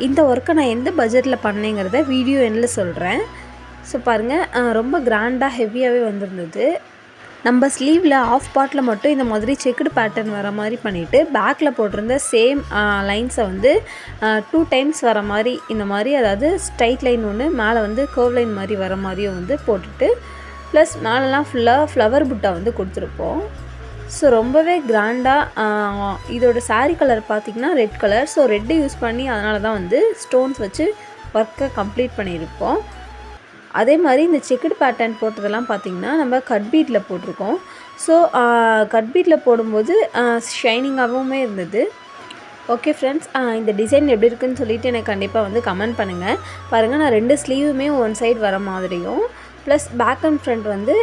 இந்த ஒர்க்கை நான் எந்த பட்ஜெட்டில் பண்ணேங்கிறத வீடியோ எண்டில் சொல்கிறேன். ஸோ பாருங்கள், ரொம்ப கிராண்டாக ஹெவியாகவே வந்திருந்தது. நம்ம ஸ்லீவில் ஆஃப் பார்ட்டில் மட்டும் இந்த மாதிரி செக்குடு பேட்டர்ன் வர மாதிரி பண்ணிவிட்டு பேக்கில் போட்டிருந்த சேம் லைன்ஸை வந்து 2 டைம்ஸ் வர மாதிரி இந்த மாதிரி, அதாவது ஸ்ட்ரைட் லைன் ஒன்று, மேலே வந்து கர்வ் லைன் மாதிரி வர மாதிரியும் வந்து போட்டுட்டு ப்ளஸ் மேலெலாம் ஃபுல்லாக ஃப்ளவர் புட்டா வந்து கொடுத்துருப்போம். ஸோ ரொம்பவே கிராண்டாக. இதோட சாரீ கலர் பார்த்திங்கன்னா red colour. So red use பண்ணி அதனால தான் வந்து ஸ்டோன்ஸ் வச்சு ஒர்க்கை கம்ப்ளீட் பண்ணியிருப்போம். அதே மாதிரி இந்த செக்குடு பேட்டர்ன் போட்டதெல்லாம் பார்த்திங்கன்னா நம்ம கட் பீட்டில் போட்டிருக்கோம். ஸோ கட் பீட்டில் போடும்போது ஷைனிங்காகவுமே இருந்தது. ஓகே ஃப்ரெண்ட்ஸ், இந்த டிசைன் எப்படி இருக்குதுன்னு சொல்லிவிட்டு எனக்கு கண்டிப்பாக வந்து கமெண்ட் பண்ணுங்கள். பாருங்கள், நான் 2 ஸ்லீவுமே ஒன் சைடு வர மாதிரியும் ப்ளஸ் பேக் அண்ட் ஃப்ரண்ட் வந்து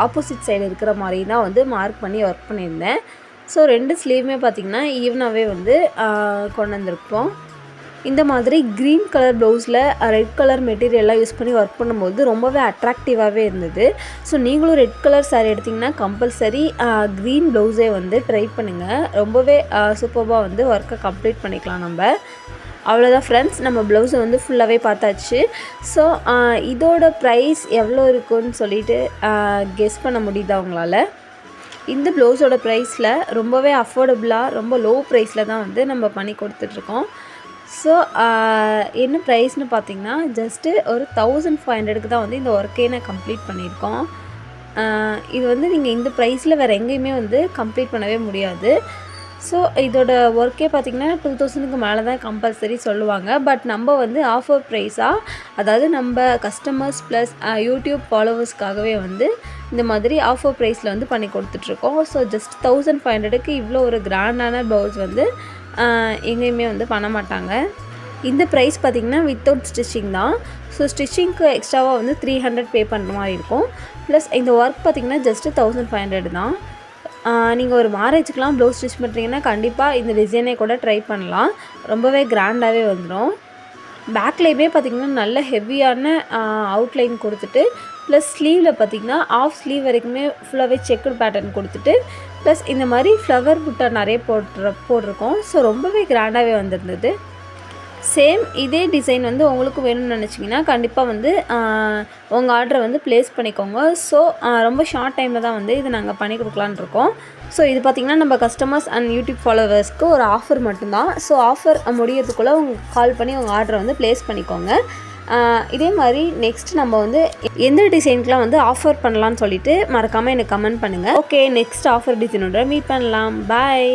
ஆப்போசிட் சைடு இருக்கிற மாதிரி தான் வந்து மார்க் பண்ணி ஒர்க் பண்ணியிருந்தேன். ஸோ 2 ஸ்லீவுமே பார்த்திங்கன்னா ஈவனாகவே வந்து கொண்டு வந்திருப்போம். இந்த மாதிரி க்ரீன் கலர் ப்ளவுஸில் ரெட் கலர் மெட்டீரியல்லாம் யூஸ் பண்ணி ஒர்க் பண்ணும்போது ரொம்பவே அட்ராக்டிவாகவே இருந்தது. ஸோ நீங்களும் ரெட் கலர் சாரீ எடுத்திங்கன்னா கம்பல்சரி க்ரீன் ப்ளவுஸே வந்து ட்ரை பண்ணுங்கள். ரொம்பவே சூப்பராக வந்து ஒர்க்கை கம்ப்ளீட் பண்ணிக்கலாம் நம்ம. அவ்வளோதான் ஃப்ரெண்ட்ஸ், நம்ம ப்ளவுஸை வந்து ஃபுல்லாகவே பார்த்தாச்சு. ஸோ இதோட ப்ரைஸ் எவ்வளோ இருக்குன்னு சொல்லிட்டு கெஸ் பண்ண முடியுதா உங்களால்? இந்த ப்ளவுஸோட ப்ரைஸில் ரொம்பவே அஃபோர்டபுளாக ரொம்ப லோ ப்ரைஸில் தான் வந்து நம்ம பண்ணி கொடுத்துட்ருக்கோம். ஸோ என்ன ப்ரைஸ்னு பார்த்திங்கன்னா ஜஸ்ட்டு ஒரு 1500க்கு தான் வந்து இந்த ஒர்க்கே நான் கம்ப்ளீட் பண்ணியிருக்கோம். இது வந்து நீங்கள் இந்த ப்ரைஸில் வேறு எங்கேயுமே வந்து கம்ப்ளீட் பண்ணவே முடியாது. ஸோ இதோட ஒர்க்கே பார்த்திங்கன்னா 2000க்கு மேலே தான் கம்பல்சரி சொல்லுவாங்க. பட் நம்ம வந்து ஆஃபர் ப்ரைஸாக, அதாவது நம்ம கஸ்டமர்ஸ் ப்ளஸ் யூடியூப் ஃபாலோவர்ஸ்க்காகவே வந்து இந்த மாதிரி ஆஃபர் ப்ரைஸில் வந்து பண்ணி கொடுத்துட்ருக்கோம். ஸோ ஜஸ்ட் 1500க்கு இவ்வளோ ஒரு கிராண்டான ப்ளவுஸ் வந்து எங்கேயுமே வந்து பண்ண மாட்டாங்க. இந்த ப்ரைஸ் பார்த்திங்கன்னா வித்தவுட் ஸ்டிச்சிங் தான். ஸோ ஸ்டிச்சிங்க்கு எக்ஸ்ட்ராவாக வந்து 300 பே பண்ணுற மாதிரி இருக்கும். ப்ளஸ் இந்த ஒர்க் பார்த்திங்கன்னா ஜஸ்ட்டு 1500 தான். நீங்கள் ஒரு மேரேஜுக்கெலாம் ப்ளவுஸ் ஸ்டிச் பண்ணுறீங்கன்னா கண்டிப்பாக இந்த டிசைனே கூட ட்ரை பண்ணலாம். ரொம்பவே கிராண்டாகவே வந்துடும். பேக்லேயுமே பார்த்திங்கன்னா நல்ல ஹெவியான அவுட்லைன் கொடுத்துட்டு ப்ளஸ் ஸ்லீவில் பார்த்திங்கன்னா ஆஃப் ஸ்லீவ் வரைக்குமே ஃபுல்லாகவே செக்குடு பேட்டர்ன் கொடுத்துட்டு ப்ளஸ் இந்த மாதிரி ஃப்ளவர் புட்டா நிறைய போட்டிருக்கோம். ஸோ ரொம்பவே கிராண்டாகவே வந்திருந்தது. சேம் இதே டிசைன் வந்து உங்களுக்கு வேணும்னு நினச்சிங்கன்னா கண்டிப்பாக வந்து உங்கள் ஆர்டரை வந்து ப்ளேஸ் பண்ணிக்கோங்க. ஸோ ரொம்ப ஷார்ட் டைமில் தான் வந்து இது நாங்கள் பண்ணி கொடுக்கலான்னு இருக்கோம். ஸோ இது பார்த்திங்கன்னா நம்ம கஸ்டமர்ஸ் அண்ட் யூடியூப் ஃபாலோவர்ஸ்க்கு ஒரு ஆஃபர் மட்டும்தான். ஸோ ஆஃபர் முடியறதுக்குள்ளே கால் பண்ணி உங்கள் ஆர்டரை வந்து ப்ளேஸ் பண்ணிக்கோங்க. இதே மாதிரி நெக்ஸ்ட் நம்ம வந்து எந்த டிசைனுக்குலாம் வந்து ஆஃபர் பண்ணலான்னு சொல்லிட்டு மறக்காமல் எனக்கு கமெண்ட் பண்ணுங்கள். ஓகே, நெக்ஸ்ட் ஆஃபர் டிசைனோட மீட் பண்ணலாம். பாய்.